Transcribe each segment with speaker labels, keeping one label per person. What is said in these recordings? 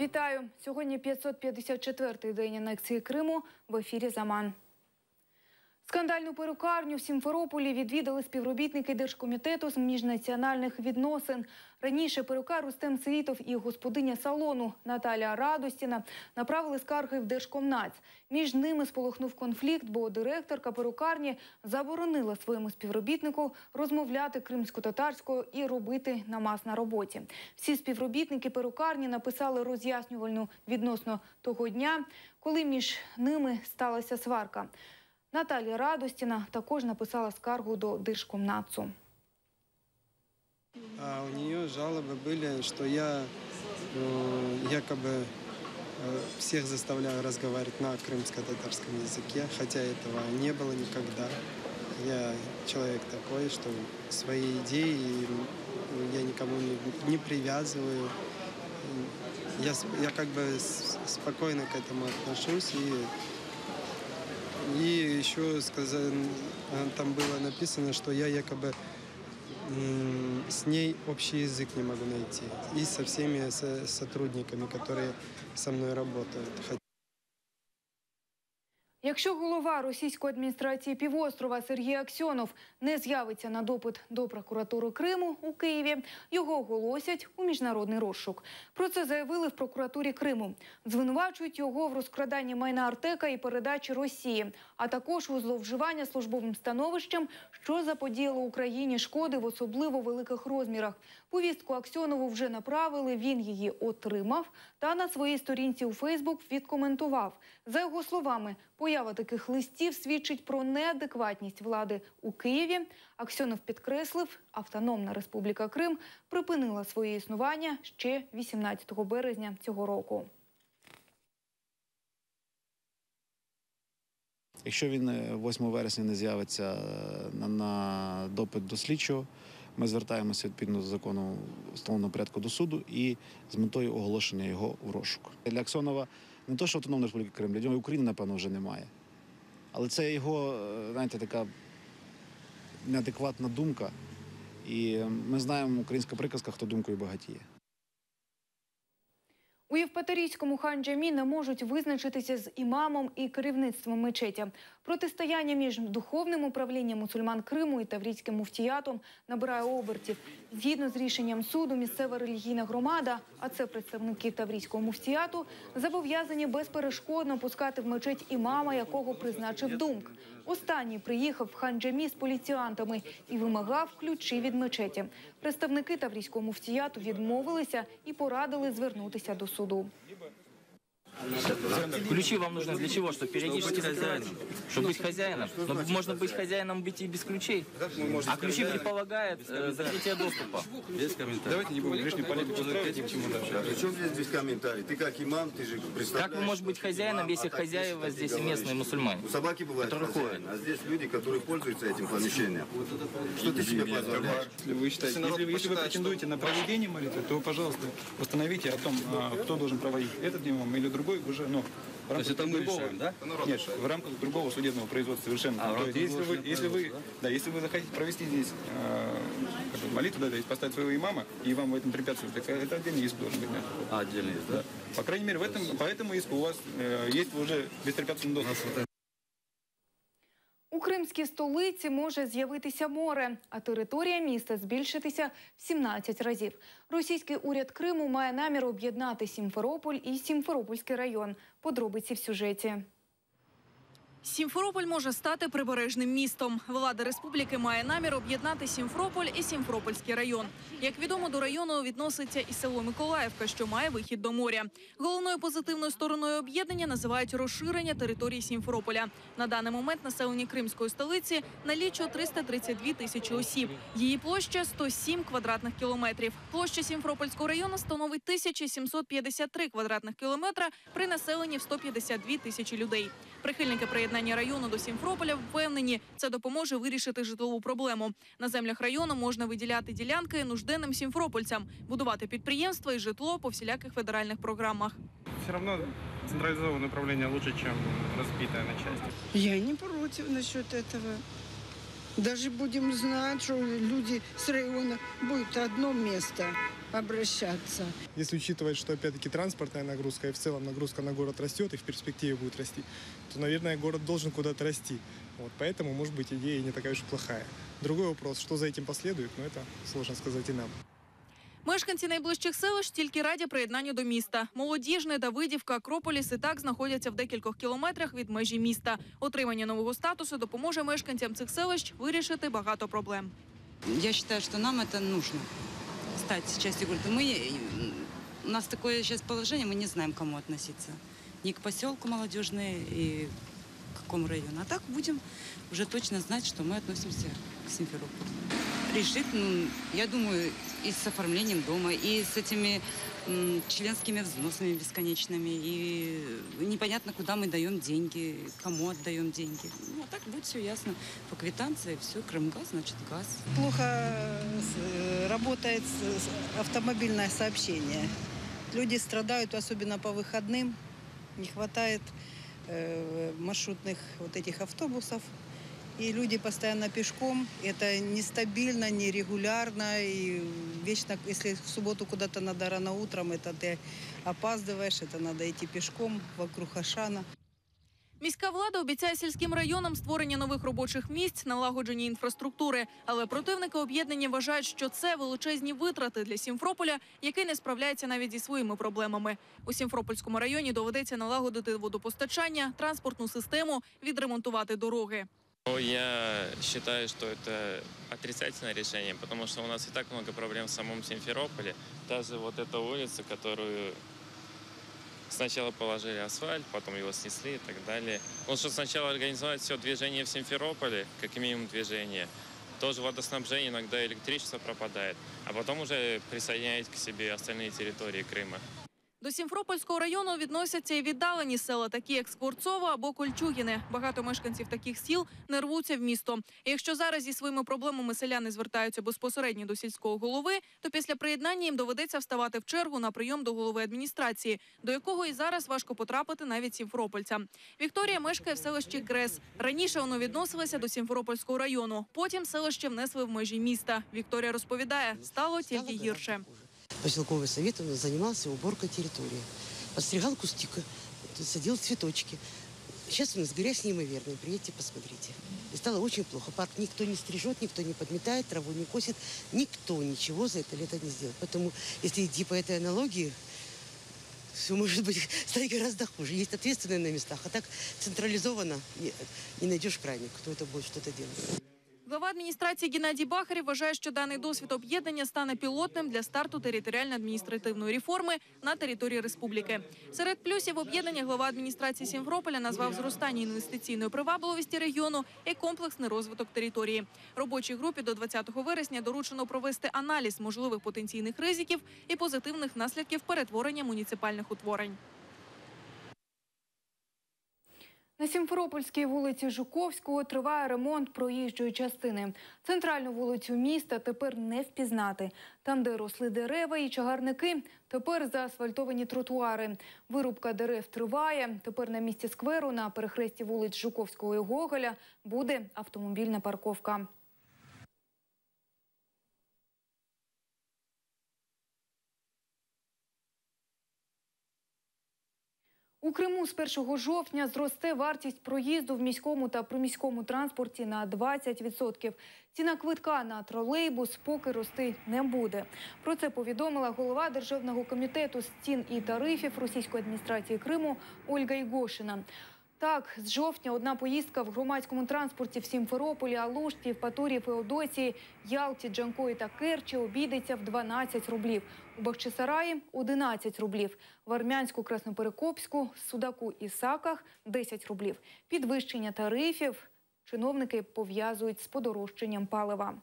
Speaker 1: Вітаю! Сьогодні 554-й день анексії Криму. В ефірі «Заман». Скандальну перукарню в Сімферополі відвідали співробітники Держкомітету з міжнаціональних відносин. Раніше перукар Рустем Цвітов і господиня салону Наталія Радостіна направили скарги в Держкомнац. Між ними спалахнув конфлікт, бо директорка перукарні заборонила своєму співробітнику розмовляти кримсько-татарською і робити намаз на роботі. Всі співробітники перукарні написали роз'яснювальну відносно того дня, коли між ними сталася сварка. Наталія Радостіна також написала скаргу до Держкомнацу.
Speaker 2: У нее жалобы были, что я якобы всех заставляю разговаривать на крымско-татарском языке, хотя этого не было никогда. Я человек такой, что свои идеи я никому не привязываю. Я как бы спокойно к этому отношусь. И еще там было написано, что я якобы с ней общий язык не могу найти. И со всеми сотрудниками, которые со мной работают.
Speaker 1: Якщо голова російської адміністрації півострова Сергій Аксьонов не з'явиться на допит до прокуратури Криму у Києві, його оголосять у міжнародний розшук. Про це заявили в прокуратурі Криму. Звинувачують його в розкраданні майна Артека і передачі Росії, а також у зловживанні службовим становищем, що заподіяло Україні шкоди в особливо великих розмірах. Повістку Аксьонову вже направили, він її отримав та на своїй сторінці у Фейсбук відкоментував. За його словами, поява таких листів свідчить про неадекватність влади у Києві. Аксьонов підкреслив, Автономна Республіка Крим припинила своє існування ще 18 березня цього року.
Speaker 3: Якщо він 8 вересня не з'явиться на допит до слідчого, ми звертаємося відповідно до закону встановленого порядку до суду і з метою оголошення його в розшук. Для Аксьонова не то, що Автономна Республіка Крим, для нього України, напевно, вже немає. Але це його, знаєте, така неадекватна думка. І ми знаємо, українська приказка, хто думкою багатіє.
Speaker 1: У Євпаторійському Хан-Джамі не можуть визначитися з імамом і керівництвом мечеті. Протистояння між духовним управлінням мусульман Криму і таврійським муфтіятом набирає обертів. Згідно з рішенням суду, місцева релігійна громада, а це представники таврійського муфтіяту, зобов'язані безперешкодно пускати в мечеть імама, якого призначив Думк. Останній приїхав в Хан-Джамі з поліціянтами і вимагав ключі від мечеті. Представники таврійського муфтіяту відмовилися і порадили звернутися до суду.
Speaker 4: Ключи вам нужны для чего? Чтобы периодически закрывать? Чтобы быть хозяином? Но можно быть хозяином, быть и без ключей. А ключи предполагают закрытие доступа.
Speaker 5: Без комментариев.
Speaker 6: Давайте не будем лишнюю полемику устраивать, к чему дальше.
Speaker 5: Причем здесь без комментариев? Ты как имам, ты же представляешь...
Speaker 4: Как вы можете быть хозяином, если хозяева здесь и местные мусульмане?
Speaker 5: У собаки бывают хозяин, а здесь люди, которые пользуются этим помещением. Что ты себе позволяешь?
Speaker 6: Если вы претендуете на проведение молитвы, то, пожалуйста, установите о том, кто должен проводить, этот имам или другой, уже,
Speaker 5: То есть это мы решаем, да?
Speaker 6: Нет, в рамках другого судебного производства совершенно. То есть, если вы захотите провести здесь молитву, да, поставить своего имама, и вам в этом препятствует, так это отдельный иск должен быть.
Speaker 5: Отдельный иск, да?
Speaker 6: По крайней мере, по этому иску у вас есть уже беспрепятственный доступ.
Speaker 1: У кримській столиці може з'явитися море, а територія міста збільшитися в 17 разів. Російський уряд Криму має намір об'єднати Сімферополь і Сімферопольський район. Подробиці в сюжеті.
Speaker 7: Сімферополь може стати прибережним містом. Влада республіки має намір об'єднати Сімферополь і Сімферопольський район. Як відомо, до району відноситься і село Миколаївка, що має вихід до моря. Головною позитивною стороною об'єднання називають розширення території Сімферополя. На даний момент населення кримської столиці налічує 332 тисячі осіб. Її площа – 107 квадратних кілометрів. Площа Сімферопольського району становить 1753 квадратних кілометра при населенні в 152 тисячі людей. Прихильники приєднання району до Сімферополя впевнені, це допоможе вирішити житлову проблему. На землях району можна виділяти ділянки нужденним сімферопольцям, будувати підприємства і житло по всіляких федеральних програмах.
Speaker 8: Все равно централизованное управление лучше, чем разбитое на части.
Speaker 9: Я не против насчет этого. Даже будем знать, что люди с района будет одно место. обращаться.
Speaker 10: Если учитывать, что опять-таки транспортная нагрузка и в целом нагрузка на город растет и в перспективе будет расти, то, наверное, город должен куда-то расти. Вот, поэтому, может быть, идея не такая уж и плохая. Другой вопрос, что за этим последует, но это сложно сказать и нам.
Speaker 7: Мешканці найближчих селищ тільки раді приєднанню до міста. Молодіжне, Давидівка, Акрополіс і так знаходяться в декількох кілометрах від межі міста. Отримання нового статусу допоможе мешканцям цих селищ вирішити багато проблем.
Speaker 11: Я считаю, что нам это нужно стать частью города. У нас такое сейчас положение, мы не знаем, к кому относиться. Ни к поселку молодежный и к какому району. А так будем уже точно знать, что мы относимся к Симферополю. Решит, я думаю, и с оформлением дома, и с этими членскими взносами бесконечными, и непонятно, куда мы даем деньги, кому отдаем деньги. Ну, а так будет все ясно. По квитанции все, Крымгаз, значит, газ.
Speaker 9: Плохо работает автомобильное сообщение. Люди страдают, особенно по выходным. Не хватает маршрутных вот этих автобусов. И люди постоянно пешком. Это нестабильно, нерегулярно. И вечно, если в субботу куда-то надо рано утром, это ты опаздываешь, это надо идти пешком вокруг Ашана.
Speaker 7: Міська влада обіцяє сільським районам створення нових робочих місць, налагодження інфраструктури. Але противники об'єднання вважають, що це величезні витрати для Сімферополя, який не справляється навіть зі своїми проблемами. У Сімферопольському районі доведеться налагодити водопостачання, транспортну систему, відремонтувати дороги.
Speaker 12: Я считаю, что это отрицательное решение, потому что у нас и так много проблем в самом Симферополе. Даже вот эта улица, которую сначала положили асфальт, потом его снесли и так далее. Лучше сначала организовать все движение в Симферополе, как минимум движение. Тоже водоснабжение, иногда электричество пропадает, а потом уже присоединять к себе остальные территории Крыма.
Speaker 7: До Сімферопольського району відносяться і віддалені села, такі як Скворцово або Кольчугіне. Багато мешканців таких сіл не рвуться в місто. І якщо зараз зі своїми проблемами селяни звертаються безпосередньо до сільського голови, то після приєднання їм доведеться вставати в чергу на прийом до голови адміністрації, до якого і зараз важко потрапити навіть сімферопольцям. Вікторія мешкає в селищі Грес. Раніше воно відносилося до Сімферопольського району. Потім селище внесли в межі міста. Вікторія розповідає, стало тільки гірше.
Speaker 13: Поселковый совет занимался уборкой территории. Подстригал кустик, садил цветочки. Сейчас у нас грязь неимоверная, приедьте, посмотрите. И стало очень плохо. Парк никто не стрижет, никто не подметает, траву не косит. Никто ничего за это лето не сделает. Поэтому, если идти по этой аналогии, все может быть стать гораздо хуже. Есть ответственные на местах, а так централизованно не найдешь крайних, кто это будет что-то делать.
Speaker 7: Глава адміністрації Геннадій Бахарєв вважає, що даний досвід об'єднання стане пілотним для старту територіально-адміністративної реформи на території республіки. Серед плюсів об'єднання глава адміністрації Сімферополя назвав зростання інвестиційної привабливості регіону і комплексний розвиток території. Робочій групі до 20 вересня доручено провести аналіз можливих потенційних ризиків і позитивних наслідків перетворення муніципальних утворень.
Speaker 1: На Сімферопольській вулиці Жуковського триває ремонт проїжджої частини. Центральну вулицю міста тепер не впізнати. Там, де росли дерева і чагарники, тепер заасфальтовані тротуари. Вирубка дерев триває. Тепер на місці скверу на перехресті вулиць Жуковського і Гоголя буде автомобільна парковка. У Криму з 1 жовтня зросте вартість проїзду в міському та приміському транспорті на 20%. Ціна квитка на тролейбус поки рости не буде. Про це повідомила голова Державного комітету з цін і тарифів Російської адміністрації Криму Ольга Ігошина. Так, з жовтня одна поїздка в громадському транспорті в Сімферополі, Алушті, Євпаторії, Феодосії, Ялті, Джанкої та Керчі обійдеться в 12 рублів. У Бахчисараї – 11 рублів. В Армянську, Красноперекопську, Судаку і Саках – 10 рублів. Підвищення тарифів чиновники пов'язують з подорожчанням палива.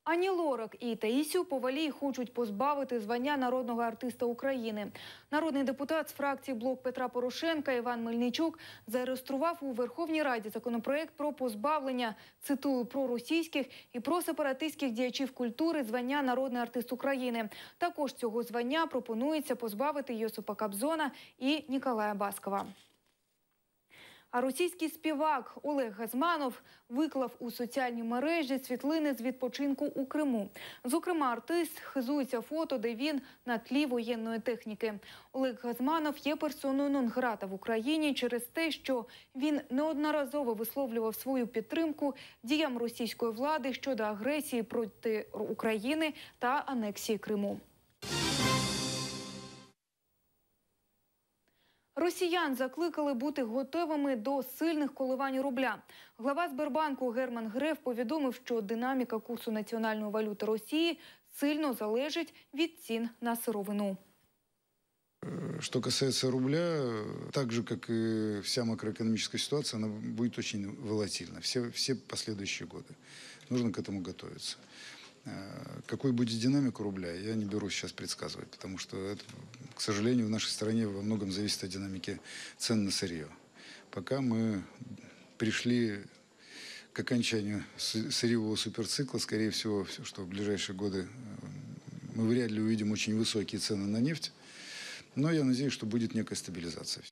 Speaker 1: Ані Лорак і Таїсію Повалій хочуть позбавити звання народного артиста України. Народний депутат з фракції «Блок Петра Порошенка» Іван Мельничук зареєстрував у Верховній Раді законопроект про позбавлення, цитую, проросійських і просепаратистських діячів культури звання народний артист України. Також цього звання пропонується позбавити Йосипа Кобзона і Ніколая Баскова. А російський співак Олег Газманов виклав у соціальні мережі світлини з відпочинку у Криму. Зокрема, артист хизується фото, де він на тлі воєнної техніки. Олег Газманов є персоною нон-грата в Україні через те, що він неодноразово висловлював свою підтримку діям російської влади щодо агресії проти України та анексії Криму. Росіян закликали бути готовими до сильних коливань рубля. Глава Сбербанку Герман Греф повідомив, що динаміка курсу національної валюти Росії сильно залежить від цін на сировину.
Speaker 14: Что касается рубля, так же, как и вся макроэкономическая ситуация, она будет очень волатильна. Все последующие годы. Нужно к этому готовиться. Какой будет динамика рубля, я не берусь сейчас предсказывать, потому что это, к сожалению, в нашей стране во многом зависит от динамики цен на сырье. Пока мы пришли к окончанию сырьевого суперцикла, скорее всего, что в ближайшие годы мы вряд ли увидим очень высокие цены на нефть, но я надеюсь, что будет некая стабилизация.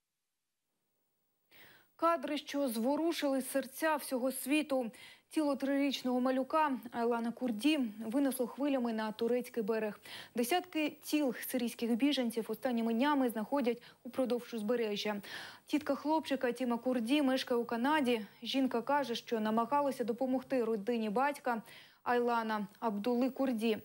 Speaker 1: Кадри, що зворушили серця всього світу. Тіло 3-річного малюка Айлана Курді винесло хвилями на турецький берег. Десятки тіл сирійських біженців останніми днями знаходять упродовж узбережжя. Тітка хлопчика Тіма Курді мешкає у Канаді. Жінка каже, що намагалася допомогти родині батька Айлана Абдулли Курді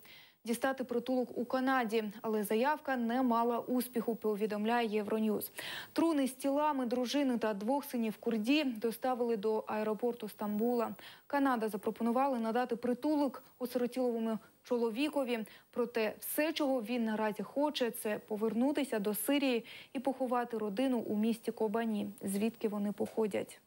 Speaker 1: дістати притулок у Канаді, але заявка не мала успіху, повідомляє Євроньюз. Труни з тілами дружини та 2 синів Курді доставили до аеропорту Стамбула. Канада запропонувала надати притулок осиротілому чоловікові. Проте все, чого він наразі хоче, це повернутися до Сирії і поховати родину у місті Кобані, звідки вони походять.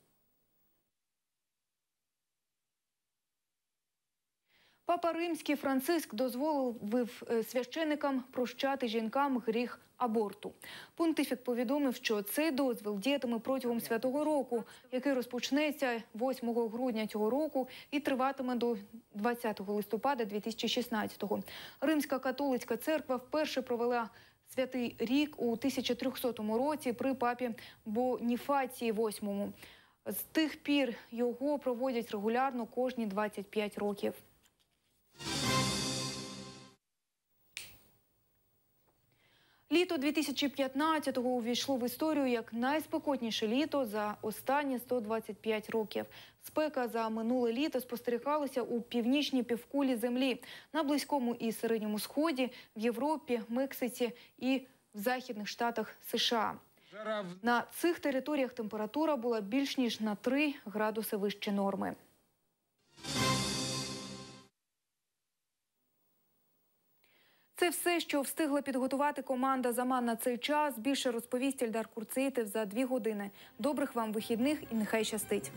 Speaker 1: Папа Римський Франциск дозволив священикам прощати жінкам гріх аборту. Понтифік повідомив, що цей дозвіл діятиме протягом Святого року, який розпочнеться 8 грудня цього року і триватиме до 20 листопада 2016-го. Римська католицька церква вперше провела Святий рік у 1300 році при папі Боніфації VIII. З тих пір його проводять регулярно кожні 25 років. Літо 2015-го увійшло в історію як найспекотніше літо за останні 125 років. Спека за минуле літо спостерігалася у північній півкулі Землі, на Близькому і Середньому Сході, в Європі, Мексиці і в Західних Штатах США. На цих територіях температура була більш ніж на 3 градуси вище норми. Це все, що встигла підготувати команда «Заман» на цей час. Більше розповість Ельдар Курцейтов за 2 години. Добрих вам вихідних і нехай щастить!